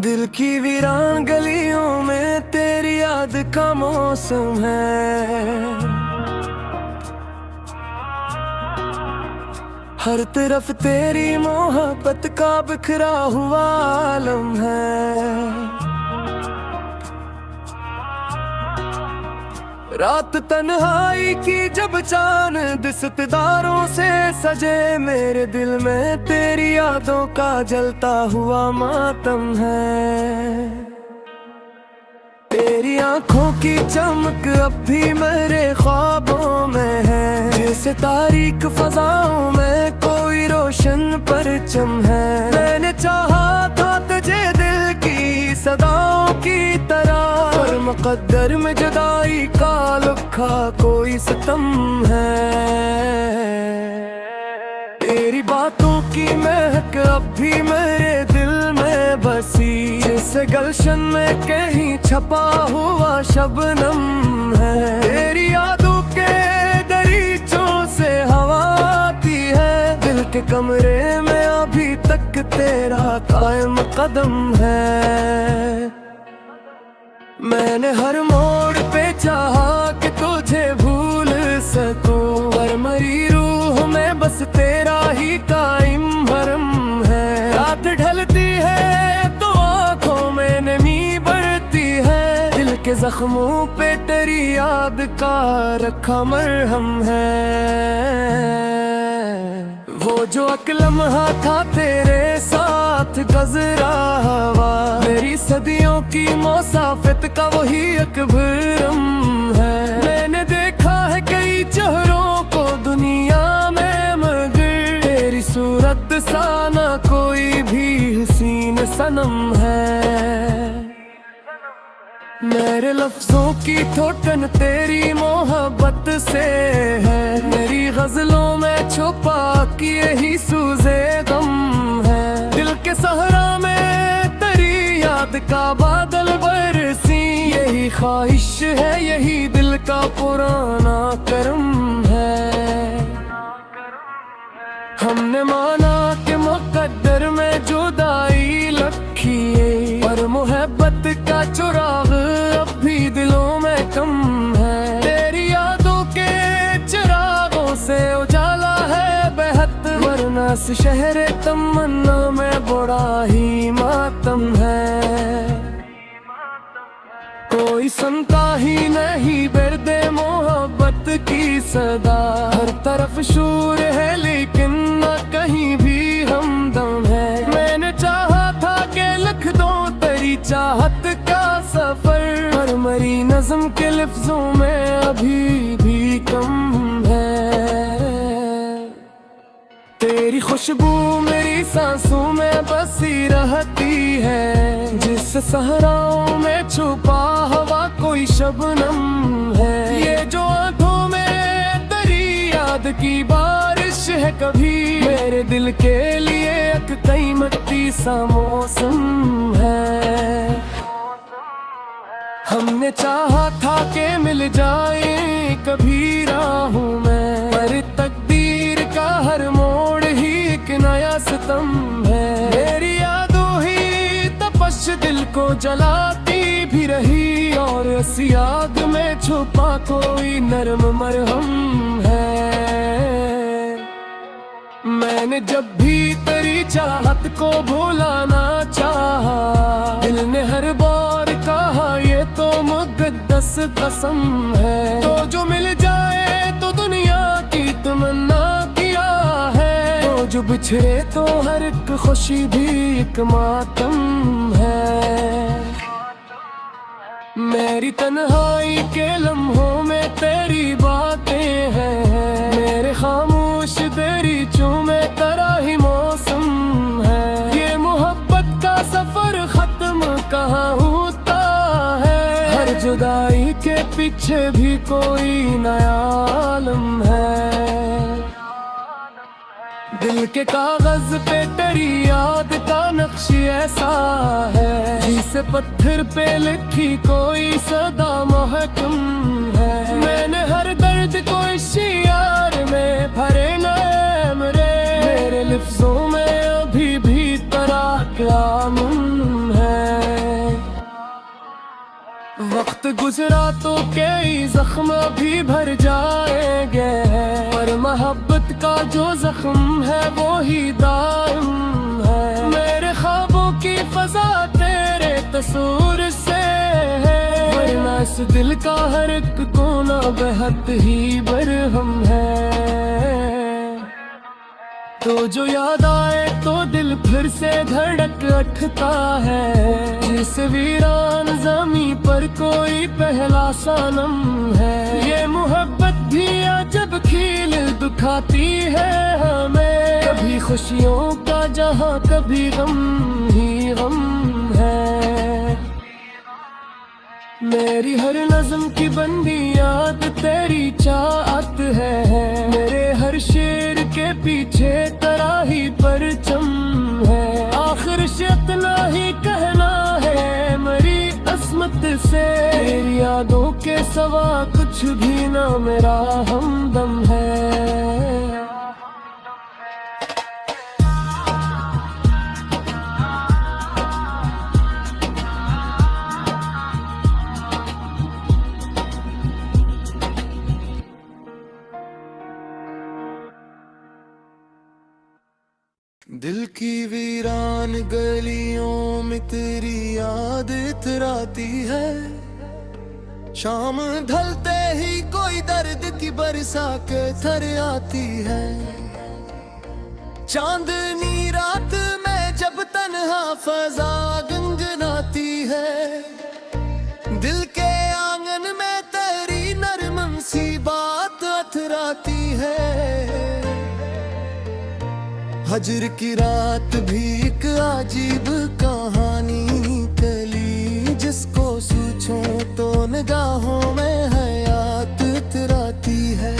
दिल की वीरान गलियों में तेरी याद का मौसम है। हर तरफ तेरी मोहब्बत का बिखरा हुआ आलम है। रात तन्हाई की जब चांद सितारों से सजे, मेरे दिल में तेरी यादों का जलता हुआ मातम है। तेरी आंखों की चमक अब भी मेरे ख्वाबों में है, जैसे तारीक फजाओं में कोई रोशन परचम है। मैंने चाहा था तुझे दिल की सदाओं की तरह, पर मुकद्दर में जुदाई का लिखा कोई सितम है। तेरी बातों की महक अब भी मेरे दिल में बसी, जैसे गलशन में कहीं छपा हुआ शबनम है। तेरी यादों के दरीचों से हवा आती है, दिल के कमरे में अभी तक तेरा कायम कदम है। मैंने हर मोड़ पे चाहा कि तुझे भूल सकूं, पर मरी रूह में बस तेरा ही कायम भरम है। रात ढलती है तो आंखों में नमी बढ़ती है, दिल के जख्मों पे तेरी याद का रखा मरहम है। वो जो एक लम्हा था तेरे साथ गुज़रा हुआ, मेरी सदियों की मुसाफिर का वही एक भरम है। मैंने देखा है कई चेहरों को दुनिया में, मगर तेरी सूरत सा ना कोई भी हसीन सनम है। मेरे लफ्जों की थोटन तेरी मोहब्बत से है, मेरी गजलों में छुपा कि यही सूज़े गम है। दिल के सहरा में तेरी याद का बादल बरसी, यही ख्वाहिश है यही दिल का पुराना करम है। हमने माना कि मुकद्दर में जुदाई लखी है, पर मोहब्बत का चुराग अब भी दिलों में कम है। तेरी यादों के चिरागों से उजाला है बेहद, वरना इस शहर तमन्ना में बड़ा ही मातम है। कोई सुनता ही नहीं बेर्दे मोहब्बत की सदा, हर तरफ शोर है लेकिन न कहीं भी हमदम है। मैंने चाहा था कि लिख दूं तेरी चाहत का सफर, पर मरी नज़्म के लफ्जों में अभी भी कम है। तेरी खुशबू मेरी सांसों में बसी रहती है, जिस सहराओं में छुपा हवा कोई शबनम है। ये जो आंखों में तेरी याद की बारिश है, कभी मेरे दिल के लिए एक कीमती सा मौसम है। हमने चाहा था कि मिल जाए कभी राहों में, पर तकदीर का हर मोड़ ही एक नया सितम है। मेरी यादों ही तपश दिल को जलाती भी रही, और इस याद में छुपा कोई नरम मरहम है। मैंने जब भी तेरी चाहत को भुलाना चाहा, दिल ने हर बार कहा ये तो मुक़द्दस कसम है। तो जो मिल जाए तो दुनिया की तमन्ना किया है, तो जो बिछड़े तो हर एक खुशी भी एक मातम है। मेरी तन्हाई के लम्हों में तेरी बातें हैं, मेरे खामोश तेरी चूमे तरह ही मौसम है। ये मोहब्बत का सफर खत्म कहाँ होता है, हर जुदाई के पीछे भी कोई नया आलम है। दिल के कागज पे तेरी याद का नक्श ऐसा है, जिसे पत्थर पे लिखी कोई सदा महकम है। मैंने हर वक्त गुजरा तो कई जख्म भी भर जाएंगे, पर मोहब्बत का जो जख्म है वो ही दायम है। मेरे ख्वाबों की फजा तेरे तस्वीर से है, वरना इस दिल का हर एक कोना बेहद ही बरहम है। तो जो याद आए तो दिल फिर से धड़क उठता है, जिस वीरान ज़मीं पर कोई पहला सनम है। ये मोहब्बत भी अजब खील दिखाती है हमें, कभी खुशियों का जहां कभी गम ही गम है। मेरी हर नज़्म की बंदी याद तेरी चाहत है, मेरे हर शेर के पीछे तेरा ही परचम है। आखिर से इतना ही कहना है मेरी अस्मत से, तेरी यादों के सवा कुछ भी ना मेरा हमदम है। दिल की वीरान गलियों में तेरी याद इतराती है, शाम ढलते ही कोई दर्द की बरसा के थर आती है। चांदनी रात में जब तन्हा फजा गुनगुनाती है, दिल के आंगन में तेरी नरम सी बात अथराती है। हजर की रात भी एक अजीब कहानी तली, जिसको सोचो तो निगाहों में हयात उतराती है।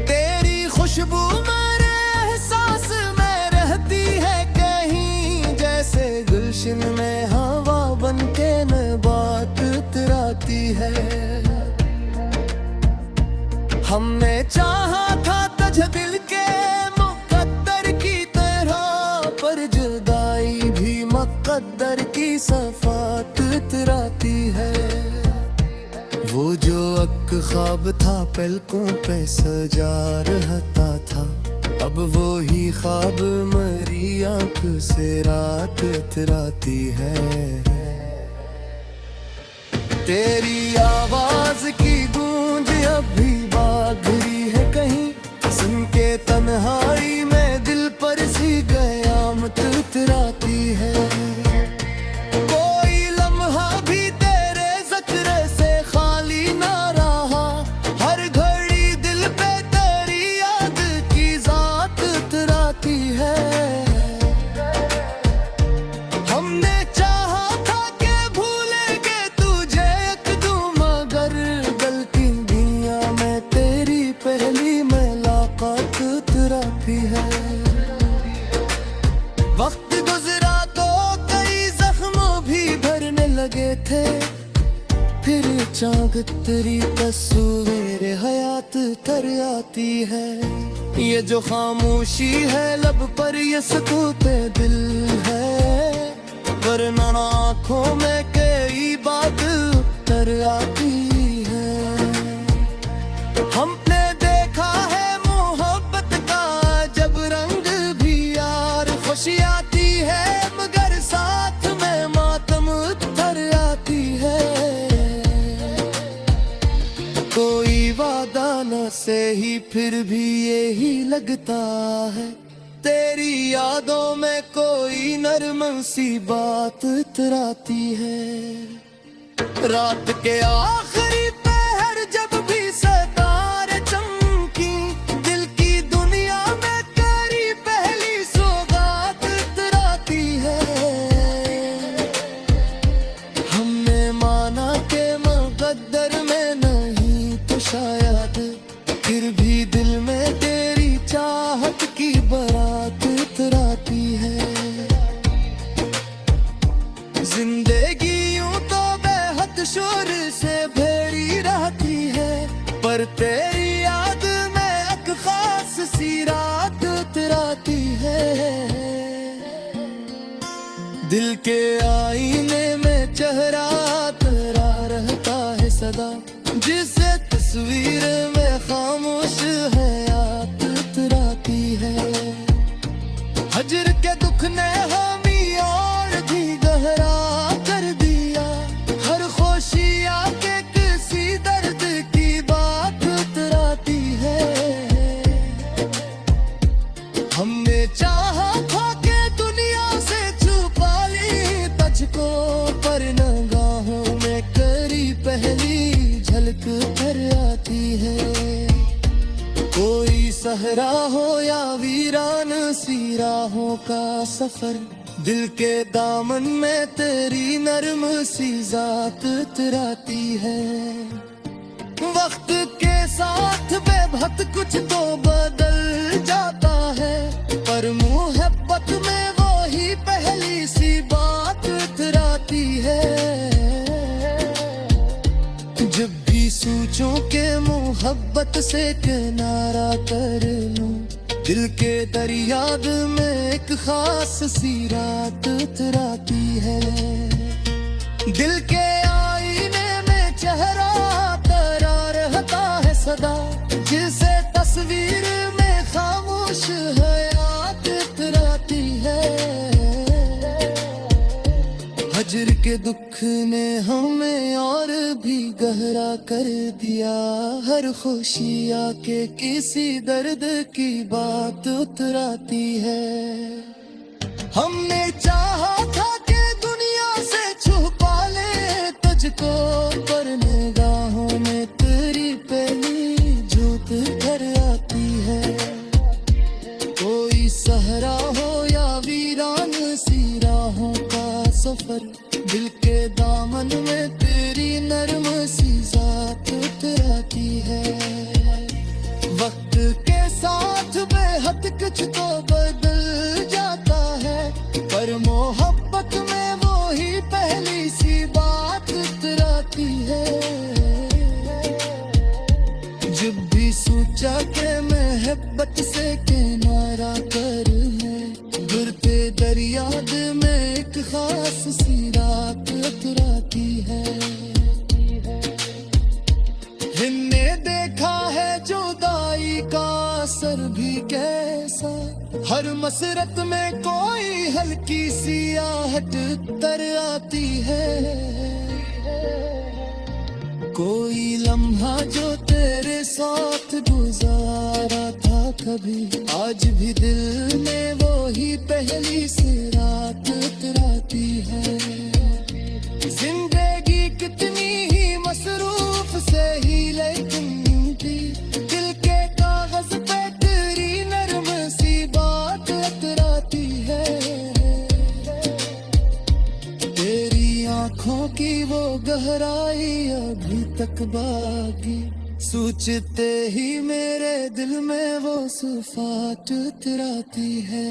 तेरी खुशबू मेरे एहसास में रहती है कहीं, जैसे गुलशन में हवा बन के नबात उतराती है। हमने चाहा था तुझे दिल के मुकद्दर की सफात उतराती है। वो जो अक ख्वाब था पलकों पे सजा रहता था, अब वो ही ख्वाब मरी आंख से रात उतराती है। तेरी आवाज की गूंज अब भी बागरी है कहीं, सुन के तन्हाई में दिल पर सी कयामत उतराती है। कोई लम्हा भी तेरे ज़िक्र से खाली ना रहा, हर घड़ी दिल पे तेरी याद की ज़ात उतराती है। हमने चाहा था कि भूलेंगे तुझे एक दूं, मगर गलती दुनिया में तेरी पहली मुलाकात उतराती है। वक्त गुजरा तो कई जख्म भी भरने लगे थे, फिर चाक तेरी तस्वीर हयात तर आती है। ये जो खामोशी है लब पर ये सुकूत दिल है, वरना आँखों में कई बात तर आती है। हमने देखा है मोहब्बत का जब रंग भी यार, खुशी आती है मगर साथ में मातम उतर आती है। कोई वादा न से ही फिर भी यही लगता है, तेरी यादों में कोई नरम सी बात उतराती है। रात के आखिरी पहर जब भी सितारे चमकी, दिल की दुनिया में तेरी पहली सौगात उतराती है। हमने माना के मुकद्दर में नहीं तो शायद, फिर भी दिल में तेरी चाहत की बारात उतराती है। जिंदगी यूं तो बेहद शोर से भरी रहती है, पर तेरी याद में एक खास सी रात उतराती है। दिल के आईने में चेहरा तेरा सदा, जिसे तस्वीर में खामोश है याद उतराती है। हजर के दुख ने हमें और भी गहरा कर दिया, हर खुशी आके किसी दर्द की बात उतराती है। हमने चाहा था कि दुनिया से छुपा ली तुझको, पर निगाहों में करी पहली झलक कर आती है। कोई सहरा हो या वीरान सी राहों का सफर, दिल के दामन में तेरी नरम सी जात उतराती है। वक्त के साथ बेबहत कुछ तो बदल जाता है, पर मुहब्बत में वो ही पहली सी बात उतराती है। जब भी सोचूं के मोहब्बत से किनारा कर लूं, दिल के दरिया में एक खास सी रात उतराती है। दिल के आईने में चेहरा तेरा रहता है सदा, जिसे तस्वीर में खामोश है याद उतराती है। हजर के दुख ने हमें और भी गहरा कर दिया, हर खुशी आके किसी दर्द की बात उतराती है। हमने चाहा था कि दुनिया से छुपा ले तुझको, पर निगाहों में तेरी पहली झूठ घर आती है। कोई सहरा हो या वीरान सी राहों का सफर, दिल के दामन में तेरी नरम सी जात उतराती है। वक्त के साथ बेहद कुछ तो बदल जाता है, पर मोहब्बत में वो ही पहली सी बात उतराती है। जब भी सोचा के मोहब्बत से किनारा कर है, गुरते दरिया में एक खास सी रात उतराती है। हमने देखा है जुदाई का असर भी कैसा, हर मसरत में कोई हल्की सी आहट उतर आती है। कोई लम्हा जो तेरे साथ गुजारा था कभी, आज भी दिल में वो ही पहली सी रात उतराती है। जिंदगी कितनी ही मसरूफ से ही लेकिन थी, दिल के कागज पे तेरी नरम सी बात उतराती है। तेरी आंखों की वो गहराई अभी तक बाकी, सोचते ही मेरे दिल में वो सुफात उतराती है।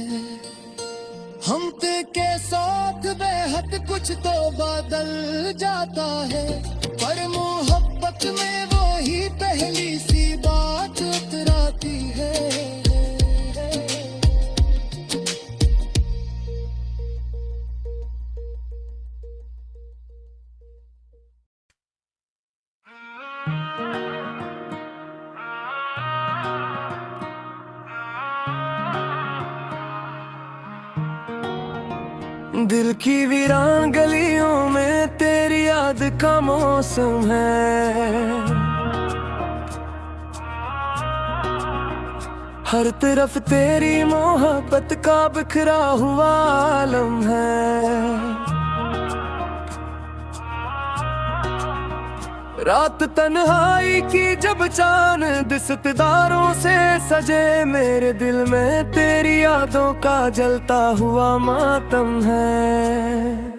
हम के साथ बेहद कुछ तो बदल जाता है, पर मोहब्बत में वो ही पहली सी बात उतराती है। दिल की वीरान गलियों में तेरी याद का मौसम है, हर तरफ तेरी मोहब्बत का बिखरा हुआ आलम है। रात तन्हाई की जब चांद सितारों से सजे, मेरे दिल में तेरी यादों का जलता हुआ मातम है।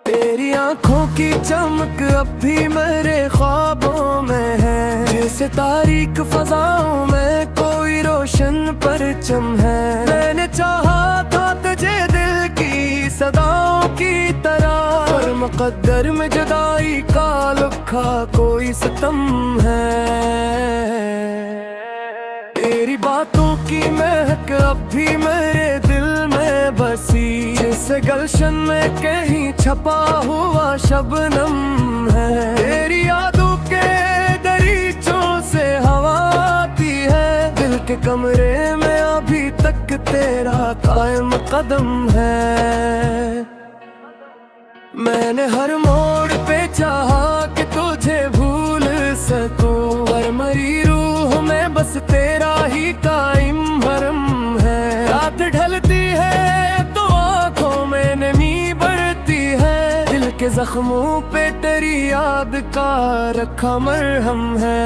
तेरी आंखों की चमक अब भी मेरे ख्वाबों में है, जैसे तारीक फजाओं में कोई रोशन परचम है। मैंने चाहा था तुझे दिल की सदाओं की तरह, पर मुकद्दर में जुदाई का लिखा कोई सितम है। तेरी बातों की महक अब भी मेरे दिल में बसी, जैसे गलशन में कहीं छपा हुआ शबनम है। के कमरे में अभी तक तेरा कायम कदम है। मैंने हर मोड़ पे चाहा कि तुझे भूल सकूं, पर मरी रूह में बस तेरा ही कायम भरम है। रात ढलती है तो आंखों में नमी बढ़ती है, दिल के जख्मों पे तेरी याद का रखा मरहम है।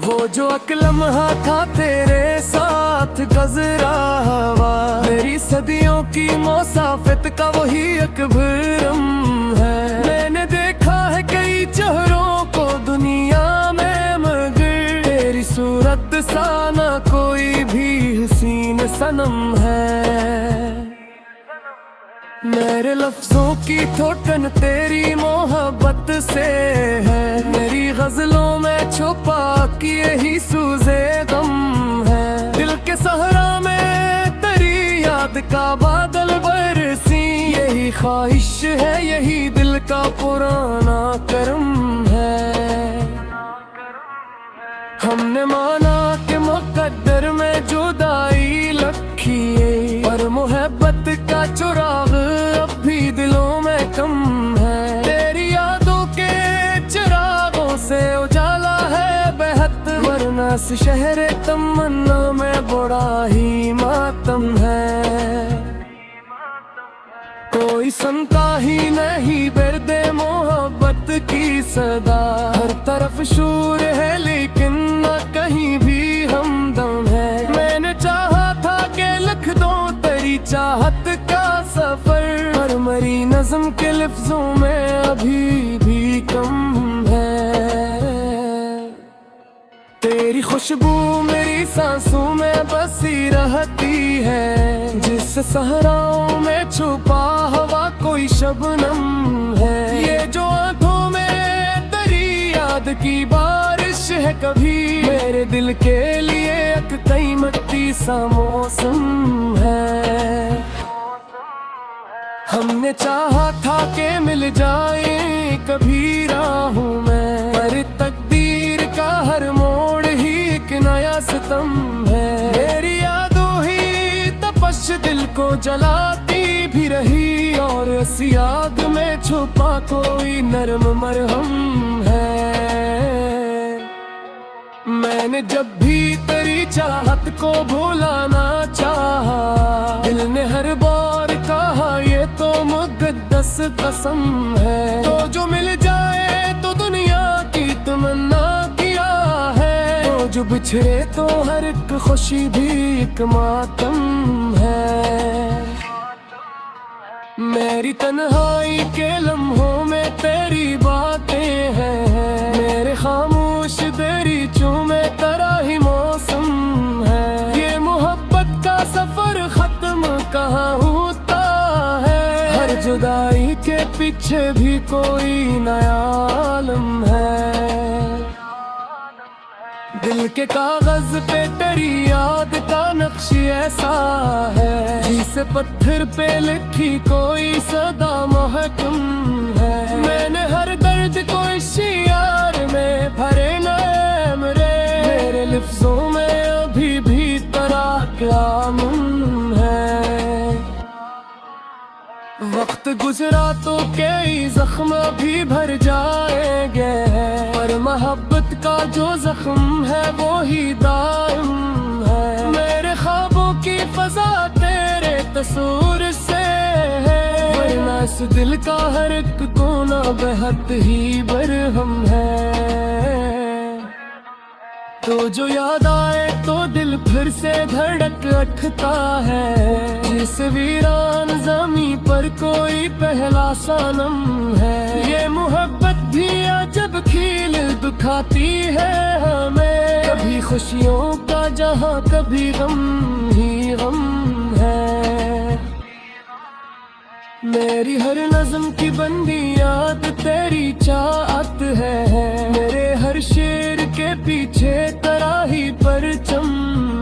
वो जो एक लम्हा था तेरे साथ गुज़रा हुआ, मेरी सदियों की मुसाफिर का वही एक भरम है। मैंने देखा है कई चेहरों को दुनिया में, मगर तेरी सूरत सा ना कोई भी हसीन सनम है। मेरे लफ्जों की थोटन तेरी मोहब्बत से है, मेरी गजलों में छुपा कि यही सूज़े गम है। दिल के सहरा में तेरी याद का बादल बरसी, यही ख्वाहिश है, यही दिल का पुराना करम है। हमने माना कि मुकद्दर में जुदाई लखी है, पर मोहब्बत का चिराग अब भी दिलों में कम है। तेरी यादों के चिरागों से उजाला है बेहद, वरना इस शहर तमन्ना में बड़ा ही मातम है। कोई सुनता ही नहीं बिरदे मोहब्बत की सदा, हर तरफ शोर है लेकिन न कहीं भी हमदम है। मैंने चाहा था कि लिख दूं तेरी चाहत का सफर, पर मरी नज़्म के लफ्जों में अभी भी कम है। तेरी खुशबू मेरी सांसों में बसी रहती है, जिस सहराओं में छुपा हवा कोई शबनम है। ये जो आंखों में तेरी याद की बारिश है, कभी मेरे दिल के लिए एक कीमती सा मौसम है। हमने चाहा था कि मिल जाए कभी राहों में, पर तकदीर का हर मोड़ ही एक नया सितम है। मेरी यादों ही तपश दिल को जलाती भी रही, और इस याद में छुपा कोई नरम मरहम है। मैंने जब भी तेरी चाहत को भुलाना चाहा, दिल ने हर बार कहा ये तो मुक़द्दस कसम है। तो जो मिल जाए तो दुनिया की तमन्ना किया है, तो जो बिछड़े तो हर एक खुशी भी एक मातम है। मेरी तन्हाई के लम्हों में तेरी बातें हैं, मेरे खामोश तेरी चूमे तेरा ही मौसम है। ये मोहब्बत का सफर खत्म कहाँ होता है, हर जुदाई के पीछे भी कोई नया आलम है। दिल के कागज पे तेरी याद का नक्श ऐसा है, जिसे पत्थर पे लिखी कोई सदा महकम है। मैंने हर दर्द को इस यार में भरे नए मेरे लफ्जों में अभी भी तेरा कलाम है। वक्त गुजरा तो कई जख्म भी भर जाएंगे, पर मोहब्बत का जो जख्म है वो ही दायम है। मेरे ख्वाबों की फजा तेरे तस्वीर से है, वरना इस दिल का हर एक कोना बेहद ही बरहम है। तो जो याद आए तो दिल फिर से धड़क उठता है, जिस वीरान ज़मीं पर कोई पहला सनम है। ये मोहब्बत भी अजब खील दिखाती है हमें, कभी खुशियों का जहां कभी गम ही गम है। मेरी हर नज़्म की बंदी याद तेरी चाहत है, मेरे हर शेर के पीछे तेरा ही परचम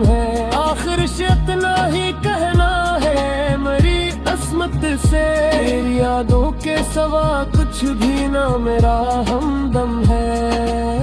है। आखिर से इतना ही कहना है मेरी अस्मत से, तेरी यादों के सवा कुछ भी ना मेरा हमदम है।